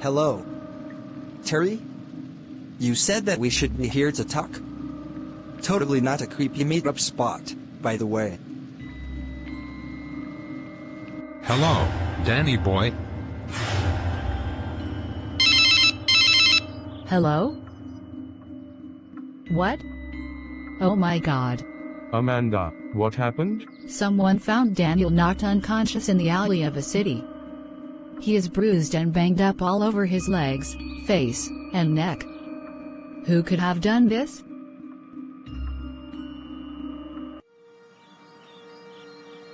Hello. Terry? You said that we should be here to talk. Totally not a creepy meetup spot, by the way. Hello, Danny boy. Hello? What? Oh my god. Amanda, what happened? Someone found Daniel knocked unconscious in the alley of a city. He is bruised and banged up all over his legs, face, and neck. Who could have done this?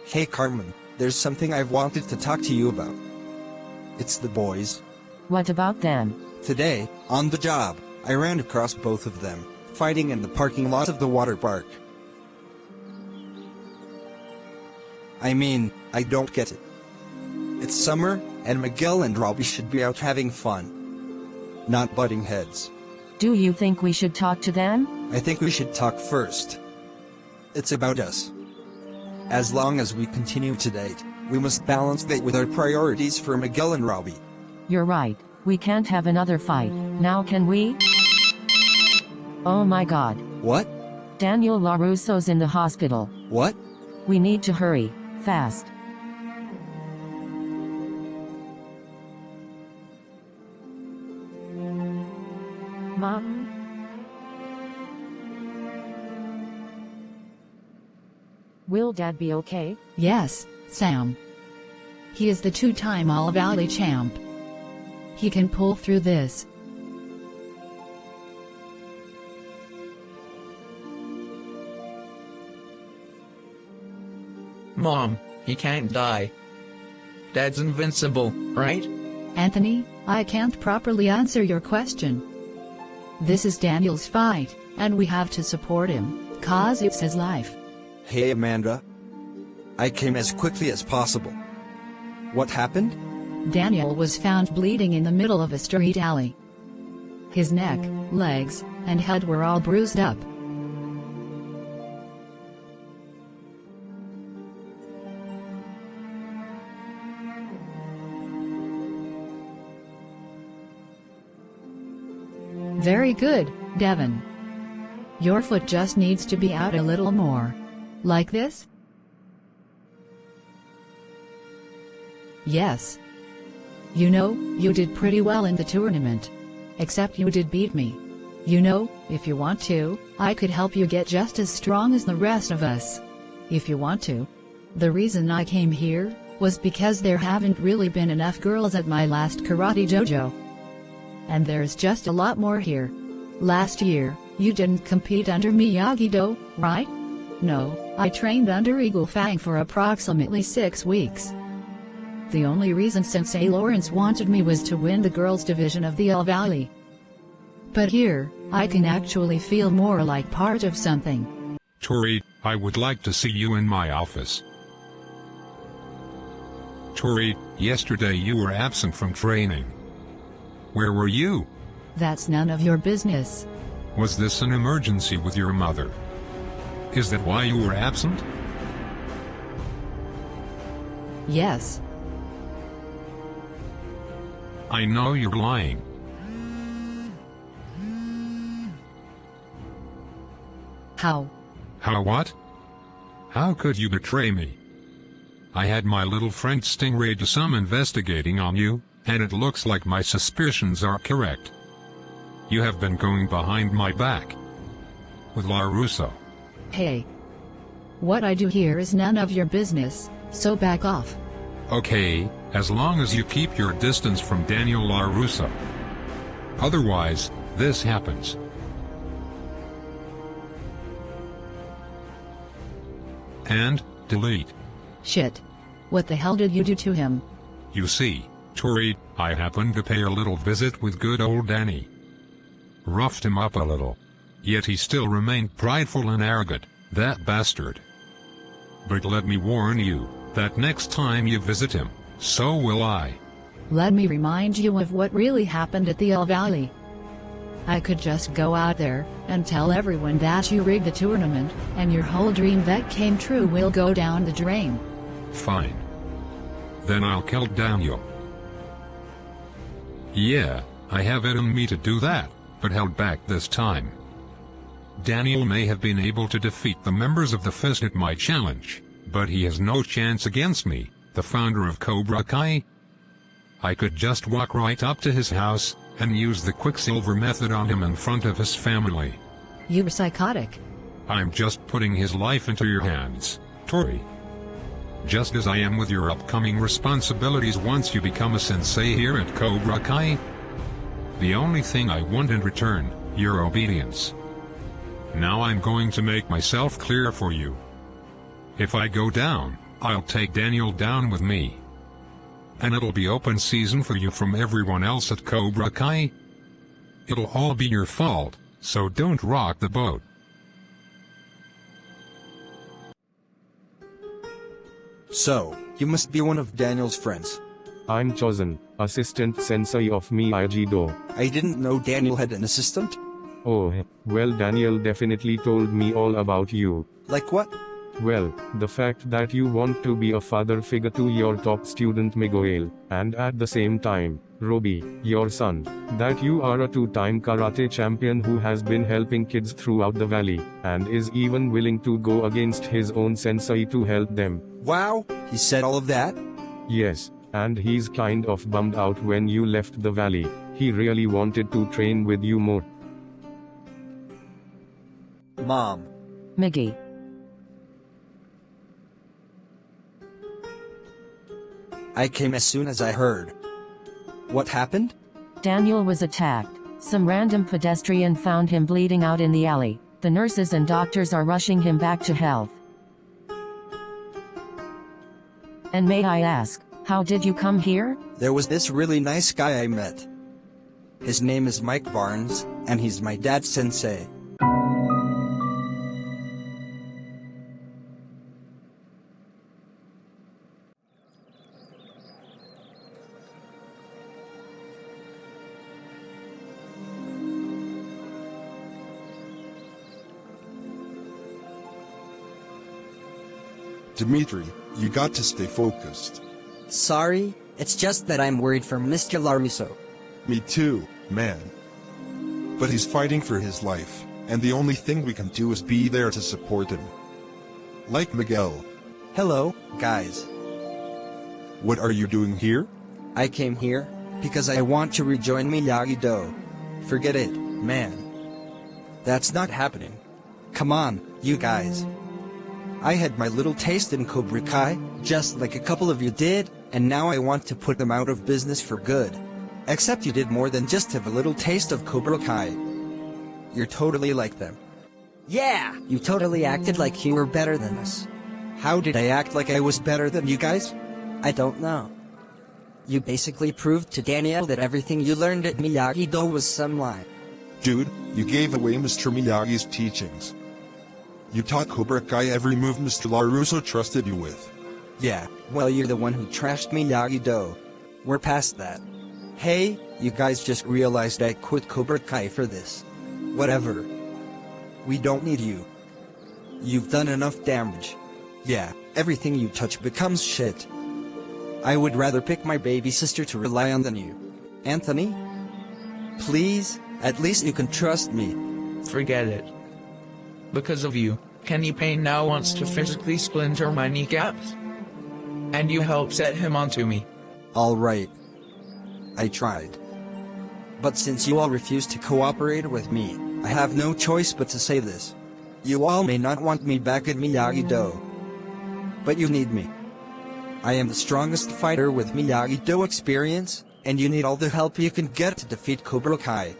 Hey Carmen, there's something I've wanted to talk to you about. It's the boys. What about them? Today, on the job, I ran across both of them, fighting in the parking lot of the water park. I mean, I don't get it. It's summer, and Miguel and Robby should be out having fun, not butting heads. Do you think we should talk to them? I think we should talk first. It's about us. As long as we continue to date, we must balance that with our priorities for Miguel and Robby. You're right. We can't have another fight. Now can we? Oh my god. What? Daniel LaRusso's in the hospital. What? We need to hurry. Fast. Mom? Will Dad be okay? Yes, Sam. He is the two-time All-Valley champ. He can pull through this. Mom, he can't die. Dad's invincible, right? Anthony, I can't properly answer your question. This is Daniel's fight, and we have to support him, 'cause it's his life. Hey Amanda. I came as quickly as possible. What happened? Daniel was found bleeding in the middle of a street alley. His neck, legs, and head were all bruised up. Very good, Devon. Your foot just needs to be out a little more. Like this? Yes. You know, you did pretty well in the tournament. Except you did beat me. You know, if you want to, I could help you get just as strong as the rest of us. If you want to. The reason I came here was because there haven't really been enough girls at my last karate dojo. And there's just a lot more here. Last year, you didn't compete under Miyagi-Do, right? No, I trained under Eagle Fang for approximately 6 weeks. The only reason Sensei Lawrence wanted me was to win the girls' division of the All-Valley. But here, I can actually feel more like part of something. Tori, I would like to see you in my office. Tori, yesterday you were absent from training. Where were you? That's none of your business. Was this an emergency with your mother? Is that why you were absent? Yes. I know you're lying. How? How what? How could you betray me? I had my little friend Stingray do some investigating on you, and it looks like my suspicions are correct. You have been going behind my back with LaRusso. Hey. What I do here is none of your business, so back off. Okay, as long as you keep your distance from Daniel LaRusso. Otherwise, this happens. And, delete. Shit. What the hell did you do to him? You see, Tori, I happened to pay a little visit with good old Danny. Roughed him up a little. Yet he still remained prideful and arrogant, that bastard. But let me warn you, that next time you visit him, so will I. Let me remind you of what really happened at the All-Valley. I could just go out there and tell everyone that you rigged the tournament, and your whole dream that came true will go down the drain. Fine. Then I'll kill Daniel. Yeah, I have it in me to do that, but held back this time. Daniel may have been able to defeat the members of the Fist at my challenge, but he has no chance against me, the founder of Cobra Kai. I could just walk right up to his house, and use the Quicksilver method on him in front of his family. You were psychotic. I'm just putting his life into your hands, Tori. Just as I am with your upcoming responsibilities once you become a sensei here at Cobra Kai. The only thing I want in return, your obedience. Now I'm going to make myself clear for you. If I go down, I'll take Daniel down with me. And it'll be open season for you from everyone else at Cobra Kai. It'll all be your fault, so don't rock the boat. So, you must be one of Daniel's friends. I'm chosen, assistant sensei of Miyagi-Do. I didn't know Daniel had an assistant. Oh, well, Daniel definitely told me all about you. Like what? Well, the fact that you want to be a father figure to your top student Miguel, and at the same time, Robby, your son, that you are a two-time karate champion who has been helping kids throughout the valley, and is even willing to go against his own sensei to help them. Wow, he said all of that? Yes, and he's kind of bummed out when you left the valley. He really wanted to train with you more. Mom. Miggy. I came as soon as I heard. What happened? Daniel was attacked. Some random pedestrian found him bleeding out in the alley. The nurses and doctors are rushing him back to health. And may I ask, how did you come here? There was this really nice guy I met. His name is Mike Barnes, and he's my dad's sensei. Dimitri, you got to stay focused. Sorry, it's just that I'm worried for Mr. LaRusso. Me too, man. But he's fighting for his life, and the only thing we can do is be there to support him. Like Miguel. Hello, guys. What are you doing here? I came here because I want to rejoin Miyagi-Do. Forget it, man. That's not happening. Come on, you guys. I had my little taste in Cobra Kai, just like a couple of you did, and now I want to put them out of business for good. Except you did more than just have a little taste of Cobra Kai. You're totally like them. Yeah, you totally acted like you were better than us. How did I act like I was better than you guys? I don't know. You basically proved to Daniel that everything you learned at Miyagi-Do was some lie. Dude, you gave away Mr. Miyagi's teachings. You taught Cobra Kai every move Mr. LaRusso trusted you with. Yeah, well, you're the one who trashed Miyagi-Do. We're past that. Hey, you guys just realized I quit Cobra Kai for this. Whatever. We don't need you. You've done enough damage. Yeah, everything you touch becomes shit. I would rather pick my baby sister to rely on than you. Anthony? Please, at least you can trust me. Forget it. Because of you, Kenny Payne now wants to physically splinter my kneecaps. And you helped set him onto me. Alright. I tried. But since you all refuse to cooperate with me, I have no choice but to say this. You all may not want me back at Miyagi-Do. But you need me. I am the strongest fighter with Miyagi-Do experience, and you need all the help you can get to defeat Cobra Kai.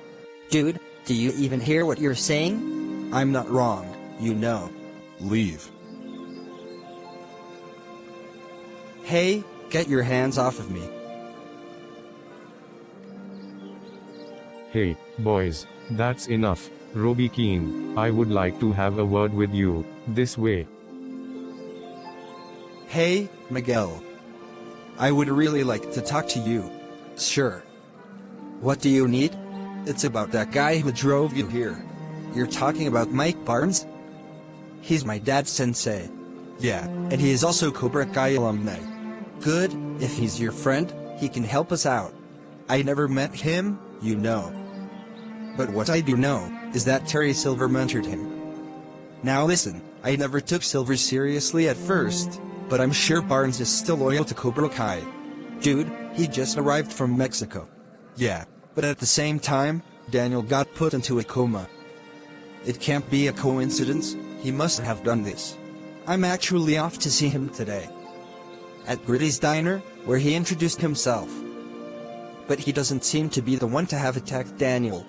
Dude, do you even hear what you're saying? I'm not wrong, you know. Leave. Hey, get your hands off of me. Hey, boys, that's enough. Robbykeene, I would like to have a word with you, this way. Hey, Miguel. I would really like to talk to you. Sure. What do you need? It's about that guy who drove you here. You're talking about Mike Barnes? He's my dad's sensei. Yeah, and he is also Cobra Kai alumni. Good, if he's your friend, he can help us out. I never met him, you know. But what I do know is that terrysilver mentored him. Now listen, I never took Silver seriously at first, but I'm sure Barnes is still loyal to Cobra Kai. Dude, he just arrived from Mexico. Yeah, but at the same time, Daniel got put into a coma. It can't be a coincidence, he must have done this. I'm actually off to see him today. At Gritty's Diner, where he introduced himself. But he doesn't seem to be the one to have attacked Daniel.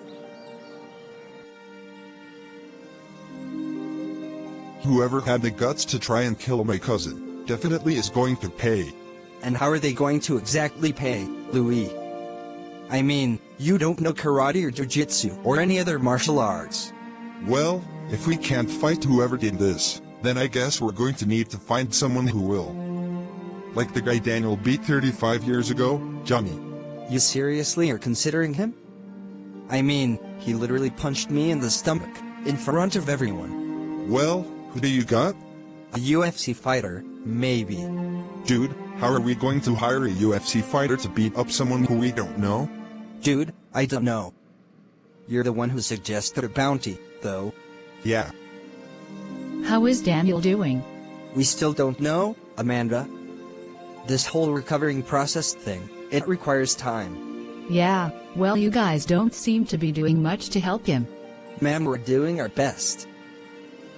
Whoever had the guts to try and kill my cousin definitely is going to pay. And how are they going to exactly pay, Louis? I mean, you don't know karate or jiu-jitsu or any other martial arts. Well, if we can't fight whoever did this, then I guess we're going to need to find someone who will. Like the guy Daniel beat 35 years ago, Johnny. You seriously are considering him? I mean, he literally punched me in the stomach, in front of everyone. Well, who do you got? A UFC fighter, maybe. Dude, how are we going to hire a UFC fighter to beat up someone who we don't know? Dude, I don't know. You're the one who suggested a bounty, though. Yeah. How is Daniel doing? We still don't know, Amanda. This whole recovering process thing, it requires time. Yeah, well, you guys don't seem to be doing much to help him. Ma'am, we're doing our best.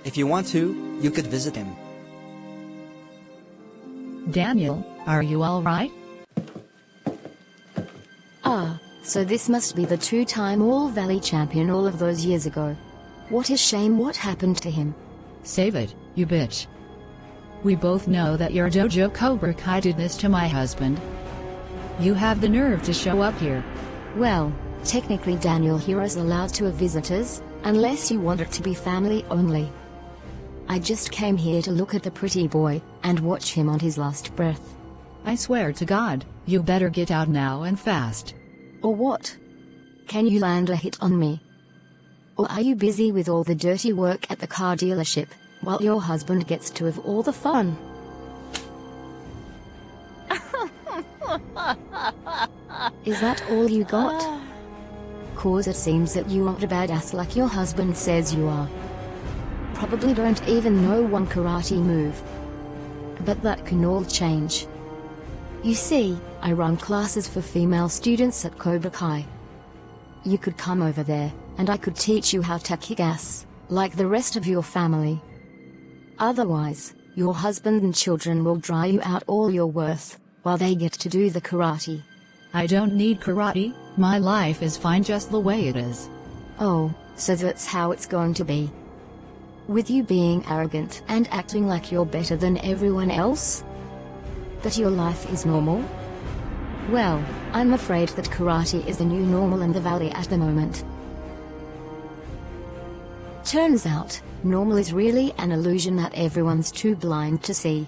If you want to, you could visit him. Daniel, are you alright? Ah, so this must be the two-time All-Valley champion all of those years ago. What a shame what happened to him. Save it, you bitch. We both know that your dojo Cobra Kai did this to my husband. You have the nerve to show up here. Well, technically Daniel here is allowed to have visitors, unless you want it to be family only. I just came here to look at the pretty boy, and watch him on his last breath. I swear to God, you better get out now and fast. Or what? Can you land a hit on me? Or are you busy with all the dirty work at the car dealership, while your husband gets to have all the fun? Is that all you got? 'Cause it seems that you aren't a badass like your husband says you are. Probably don't even know one karate move. But that can all change. You see, I run classes for female students at Cobra Kai. You could come over there, and I could teach you how to kick ass, like the rest of your family. Otherwise, your husband and children will dry you out all you're worth, while they get to do the karate. I don't need karate, my life is fine just the way it is. Oh, so that's how it's going to be. With you being arrogant and acting like you're better than everyone else? That your life is normal? Well, I'm afraid that karate is the new normal in the valley at the moment. Turns out, normal is really an illusion that everyone's too blind to see.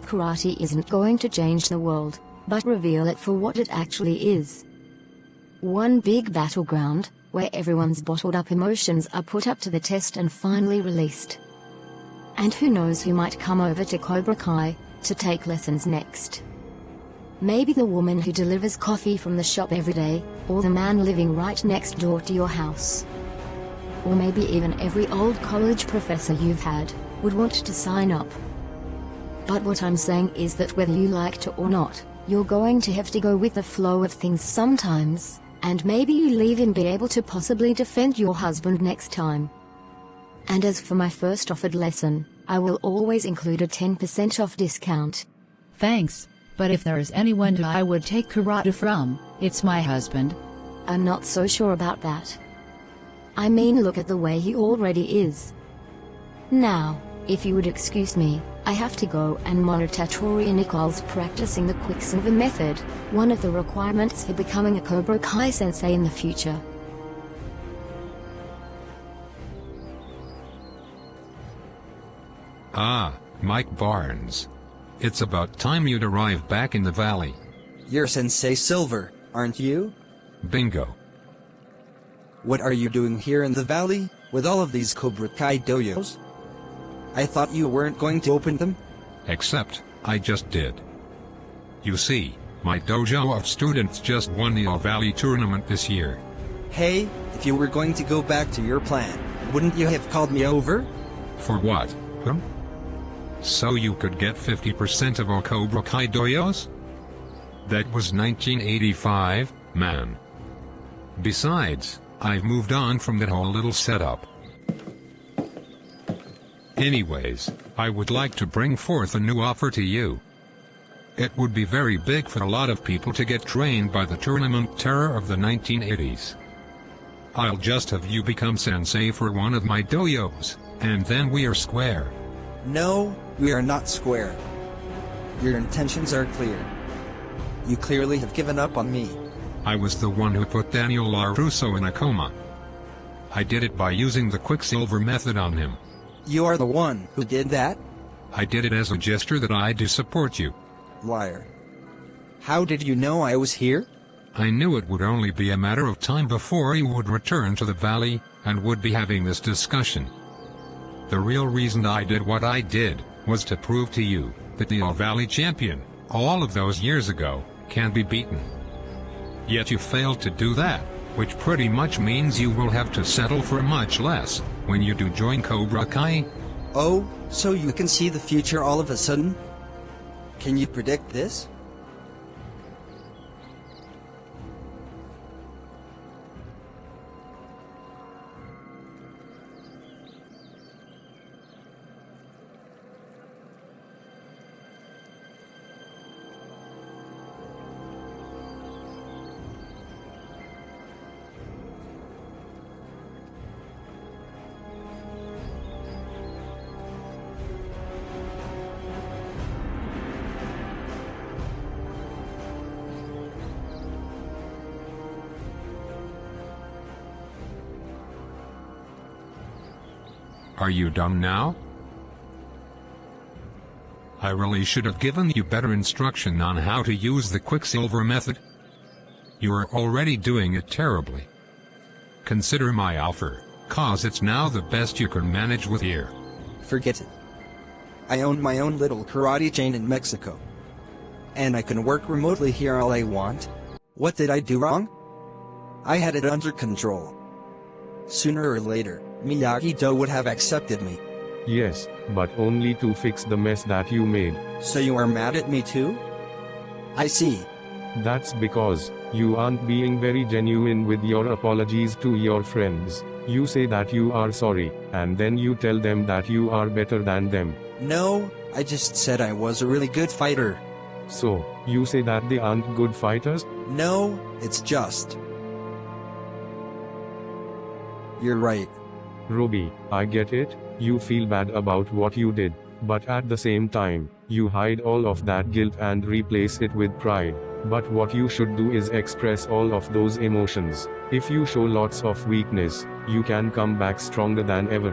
Karate isn't going to change the world, but reveal it for what it actually is. One big battleground, where everyone's bottled up emotions are put up to the test and finally released. And who knows who might come over to Cobra Kai to take lessons next. Maybe the woman who delivers coffee from the shop every day, or the man living right next door to your house. Or maybe even every old college professor you've had would want to sign up. But what I'm saying is that whether you like to or not, you're going to have to go with the flow of things sometimes. And maybe you leave and be able to possibly defend your husband next time. And as for my first offered lesson, I will always include a 10% off discount. Thanks, but if there is anyone who I would take karate from, it's my husband. I'm not so sure about that. I mean, look at the way he already is. Now, if you would excuse me, I have to go and monitor Tori and Nicole's practicing the Quicksilver method, one of the requirements for becoming a Cobra Kai sensei in the future. Ah, Mike Barnes. It's about time you'd arrive back in the valley. You're Sensei Silver, aren't you? Bingo. What are you doing here in the valley, with all of these Cobra Kai dojos? I thought you weren't going to open them? Except, I just did. You see, My dojo of students just won the All Valley tournament this year. Hey, if you were going to go back to your plan, wouldn't you have called me over? For what, huh? So you could get 50% of all Cobra Kai dojos? That was 1985, man. Besides, I've moved on from that whole little setup. Anyways, I would like to bring forth a new offer to you. It would be very big for a lot of people to get trained by the tournament terror of the 1980s. I'll just have you become sensei for one of my dojos, and then we are square. No, we are not square. Your intentions are clear. You clearly have given up on me. I was the one who put Daniel-larusso in a coma. I did it by using the Quicksilver method on him. You are the one who did that? I did it as a gesture that I do support you. Liar. How did you know I was here? I knew it would only be a matter of time before you would return to the valley, and would be having this discussion. The real reason I did what I did, was to prove to you, that the All Valley champion, all of those years ago, can be beaten. Yet you failed to do that, which pretty much means you will have to settle for much less, when you do join Cobra Kai. Oh, so you can see the future all of a sudden? Can you predict this? Are you done now? I really should have given you better instruction on how to use the Quicksilver method. You are already doing it terribly. Consider my offer, cause it's now the best you can manage with here. Forget it. I own my own little karate chain in Mexico. And I can work remotely here all I want. What did I do wrong? I had it under control. Sooner or later, Miyagi-Do would have accepted me. Yes, but only to fix the mess that you made. So you are mad at me too? I see. That's because you aren't being very genuine with your apologies to your friends. You say that you are sorry, and then you tell them that you are better than them. No, I just said I was a really good fighter. So, you say that they aren't good fighters? No, it's just. You're right. Robby, I get it, you feel bad about what you did, but at the same time, you hide all of that guilt and replace it with pride. But what you should do is express all of those emotions. If you show lots of weakness, you can come back stronger than ever.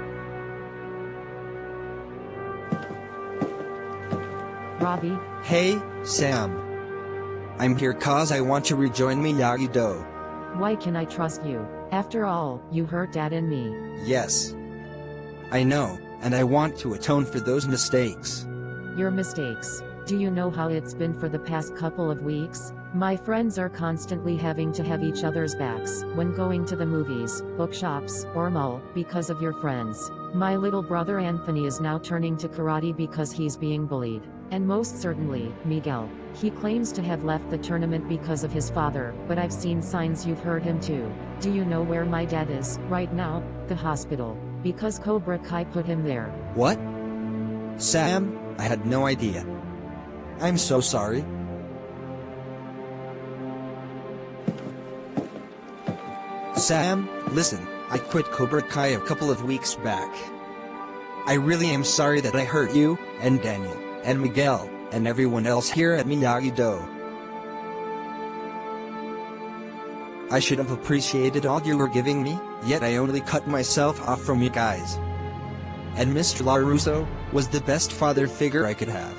Robby? Hey, Sam. I'm here cause I want to rejoin Miyagi-Do. Why can I trust you? After all, you hurt Dad and me. Yes. I know, and I want to atone for those mistakes. Your mistakes. Do you know how it's been for the past couple of weeks? My friends are constantly having to have each other's backs when going to the movies, bookshops, or mall, because of your friends. My little brother Anthony is now turning to karate because he's being bullied. And most certainly, Miguel. He claims to have left the tournament because of his father, but I've seen signs you've hurt him too. Do you know where my dad is, right now? The hospital. Because Cobra Kai put him there. What? Sam, I had no idea. I'm so sorry. Sam, listen, I quit Cobra Kai a couple of weeks back. I really am sorry that I hurt you, and Daniel, and Miguel, and everyone else here at Miyagi-Do. I should have appreciated all you were giving me, yet I only cut myself off from you guys. And Mr. LaRusso was the best father figure I could have.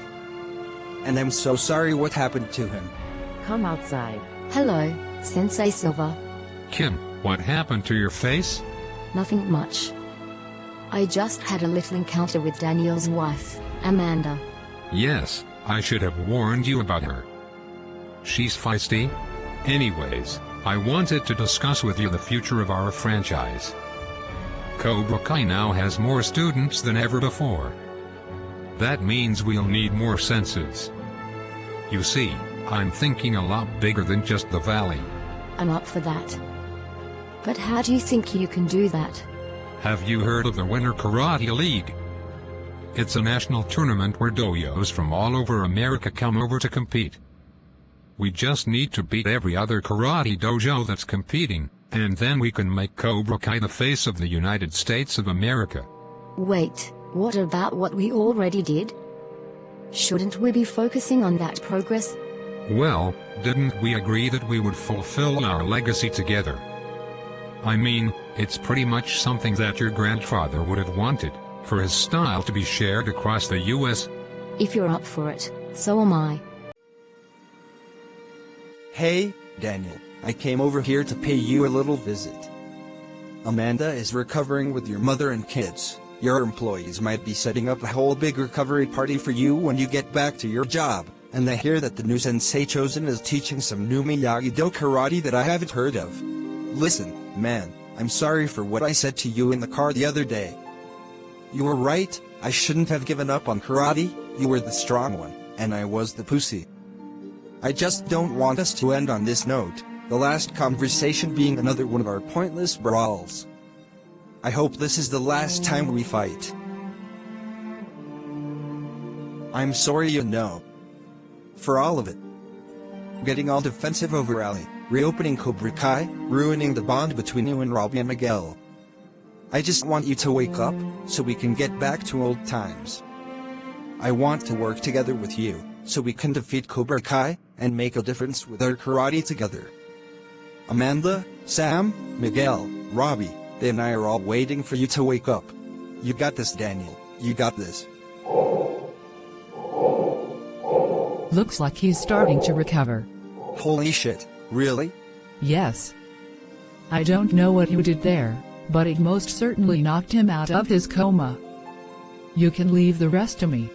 And I'm so sorry what happened to him. Come outside. Hello, Sensei Silver. Kim, what happened to your face? Nothing much. I just had a little encounter with Daniel's wife, Amanda. Yes, I should have warned you about her. She's feisty? Anyways, I wanted to discuss with you the future of our franchise. Cobra Kai now has more students than ever before. That means we'll need more senses. You see, I'm thinking a lot bigger than just the valley. I'm up for that. But how do you think you can do that? Have you heard of the Winter Karate League? It's a national tournament where dojos from all over America come over to compete. We just need to beat every other karate dojo that's competing, and then we can make Cobra Kai the face of the United States of America. Wait, what about what we already did? Shouldn't we be focusing on that progress? Well, didn't we agree that we would fulfill our legacy together? I mean, it's pretty much something that your grandfather would have wanted, for his style to be shared across the U.S. If you're up for it, so am I. Hey, Daniel, I came over here to pay you a little visit. Amanda is recovering with your mother and kids. Your employees might be setting up a whole big recovery party for you when you get back to your job, and I hear that the new sensei chosen is teaching some new Miyagi-Do Karate that I haven't heard of. Listen, man, I'm sorry for what I said to you in the car the other day. You were right, I shouldn't have given up on karate. You were the strong one, and I was the pussy. I just don't want us to end on this note, the last conversation being another one of our pointless brawls. I hope this is the last time we fight. I'm sorry, you know. For all of it. Getting all defensive over Ali, reopening Cobra Kai, ruining the bond between you and Robby and Miguel. I just want you to wake up, so we can get back to old times. I want to work together with you, so we can defeat Cobra Kai, and make a difference with our karate together. Amanda, Sam, Miguel, Robby, they and I are all waiting for you to wake up. You got this, Daniel, you got this. Looks like he's starting to recover. Holy shit, really? Yes. I don't know what you did there, but it most certainly knocked him out of his coma. You can leave the rest to me.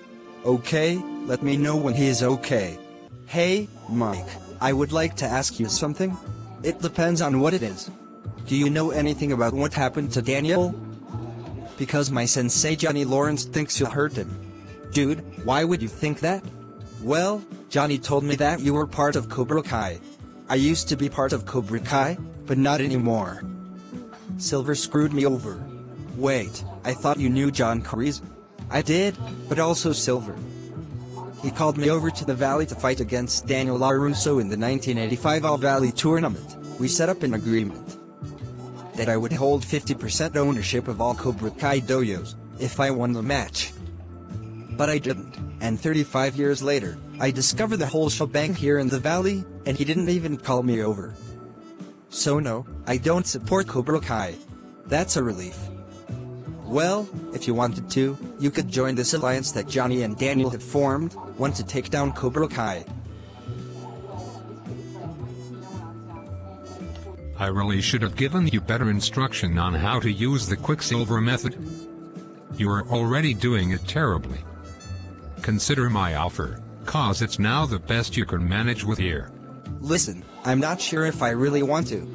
Okay, let me know when he is okay. Hey, Mike, I would like to ask you something. It depends on what it is. Do you know anything about what happened to Daniel? Because my sensei Johnny Lawrence thinks you hurt him. Dude, why would you think that? Well, Johnny told me that you were part of Cobra Kai. I used to be part of Cobra Kai, but not anymore. Silver screwed me over. Wait, I thought you knew John Kreese. I did, but also Silver. He called me over to the Valley to fight against Daniellarusso in the 1985 All-Valley tournament. We set up an agreement that I would hold 50% ownership of all Cobra Kai dojos, if I won the match. But I didn't, and 35 years later, I discovered the whole shebang here in the Valley, and he didn't even call me over. So no, I don't support Cobra Kai. That's a relief. Well, if you wanted to, you could join this alliance that Johnny and Daniel have formed, want to take down Cobra Kai. I really should have given you better instruction on how to use the Quicksilver method. You are already doing it terribly. Consider my offer, cause it's now the best you can manage with here. Listen, I'm not sure if I really want to.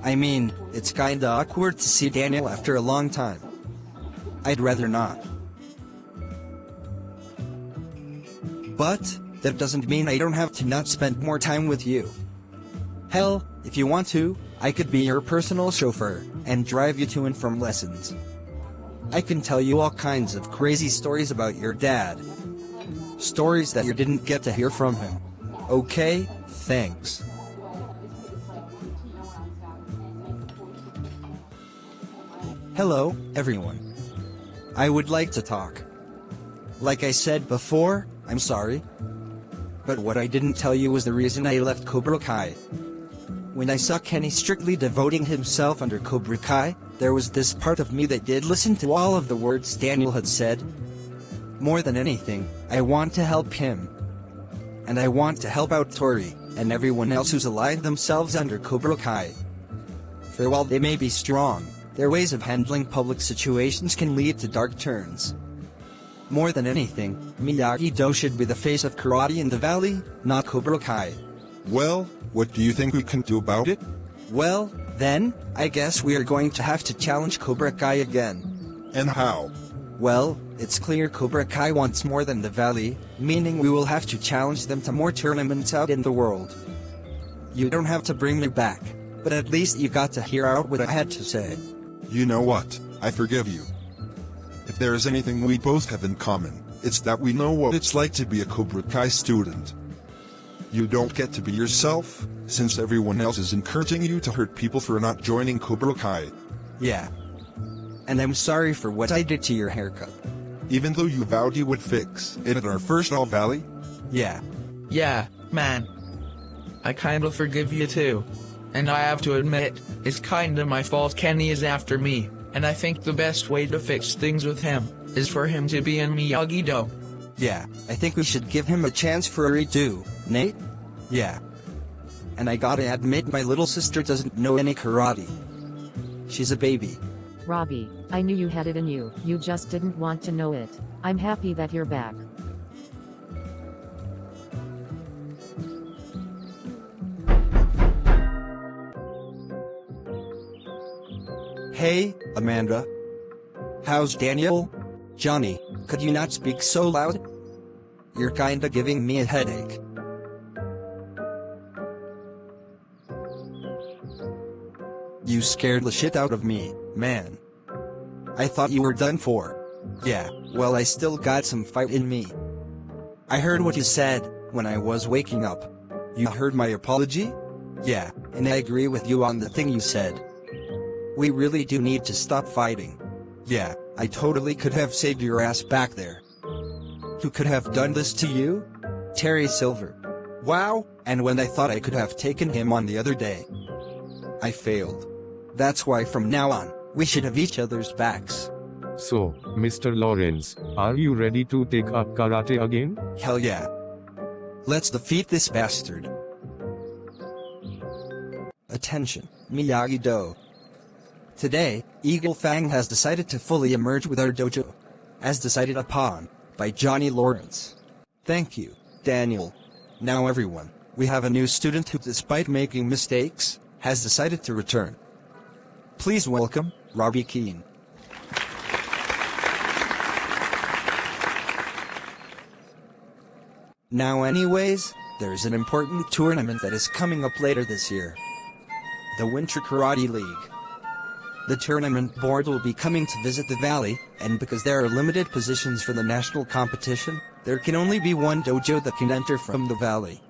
I mean, it's kinda awkward to see Daniel after a long time. I'd rather not. But, that doesn't mean I don't have to not spend more time with you. Hell, if you want to, I could be your personal chauffeur, and drive you to and from lessons. I can tell you all kinds of crazy stories about your dad. Stories that you didn't get to hear from him. Okay, thanks. Hello, everyone. I would like to talk. Like I said before, I'm sorry. But what I didn't tell you was the reason I left Cobra Kai. When I saw Kenny strictly devoting himself under Cobra Kai, there was this part of me that did listen to all of the words Daniel had said. More than anything, I want to help him. And I want to help out Tori, and everyone else who's aligned themselves under Cobra Kai. For while they may be strong, their ways of handling public situations can lead to dark turns. More than anything, Miyagi-Do should be the face of karate in the Valley, not Cobra Kai. Well, what do you think we can do about it? Well, then, I guess we are going to have to challenge Cobra Kai again. And how? Well, it's clear Cobra Kai wants more than the Valley, meaning we will have to challenge them to more tournaments out in the world. You don't have to bring me back, but at least you got to hear out what I had to say. You know what? I forgive you. If there is anything we both have in common, it's that we know what it's like to be a Cobra Kai student. You don't get to be yourself, since everyone else is encouraging you to hurt people for not joining Cobra Kai. Yeah. And I'm sorry for what I did to your haircut. Even though you vowed you would fix it at our first All Valley? Yeah. Yeah, man. I kinda forgive you too. And I have to admit, it's kinda my fault Kenny is after me, and I think the best way to fix things with him is for him to be in Miyagi-Do. Yeah, I think we should give him a chance for a redo, Nate? Yeah. And I gotta admit my little sister doesn't know any karate. She's a baby. Robby, I knew you had it in you, you just didn't want to know it. I'm happy that you're back. Hey, Amanda. How's Daniel? Johnny, could you not speak so loud? You're kinda giving me a headache. You scared the shit out of me, man. I thought you were done for. Yeah, well I still got some fight in me. I heard what you said, when I was waking up. You heard my apology? Yeah, and I agree with you on the thing you said. We really do need to stop fighting. Yeah, I totally could have saved your ass back there. Who could have done this to you? Terrysilver. Wow, and when I thought I could have taken him on the other day, I failed. That's why from now on, we should have each other's backs. So, Mr. Lawrence, are you ready to take up karate again? Hell yeah. Let's defeat this bastard. Attention, Miyagi-Do. Today, Eagle Fang has decided to fully emerge with our dojo, as decided upon by Johnny Lawrence. Thank you, Daniel. Now everyone, we have a new student who, despite making mistakes, has decided to return. Please welcome, Robbykeene. Now anyways, there's an important tournament that is coming up later this year. The Winter Karate League. The tournament board will be coming to visit the Valley, and because there are limited positions for the national competition, there can only be one dojo that can enter from the Valley.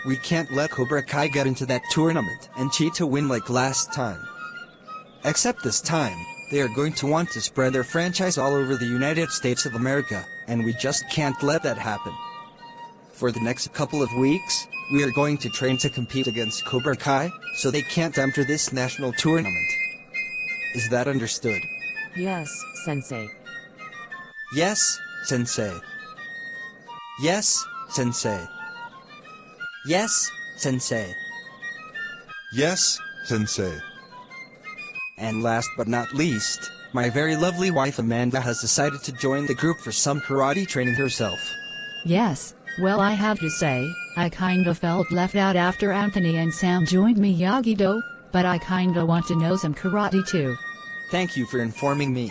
We can't let Cobra Kai get into that tournament and cheat to win like last time. Except this time, they are going to want to spread their franchise all over the United States of America, and we just can't let that happen. For the next couple of weeks, we are going to train to compete against Cobra Kai, so they can't enter this national tournament. Is that understood? Yes, Sensei. Yes, Sensei. Yes, Sensei. Yes, Sensei. Yes, Sensei. And last but not least, my very lovely wife Amanda has decided to join the group for some karate training herself. Yes, well I have to say, I kinda felt left out after Anthony and Sam joined Miyagi-Do, but I kinda want to know some karate too. Thank you for informing me.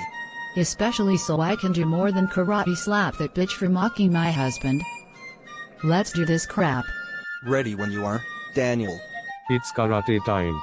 Especially so I can do more than karate slap that bitch for mocking my husband. Let's do this crap. Ready when you are, Daniel. It's karate time.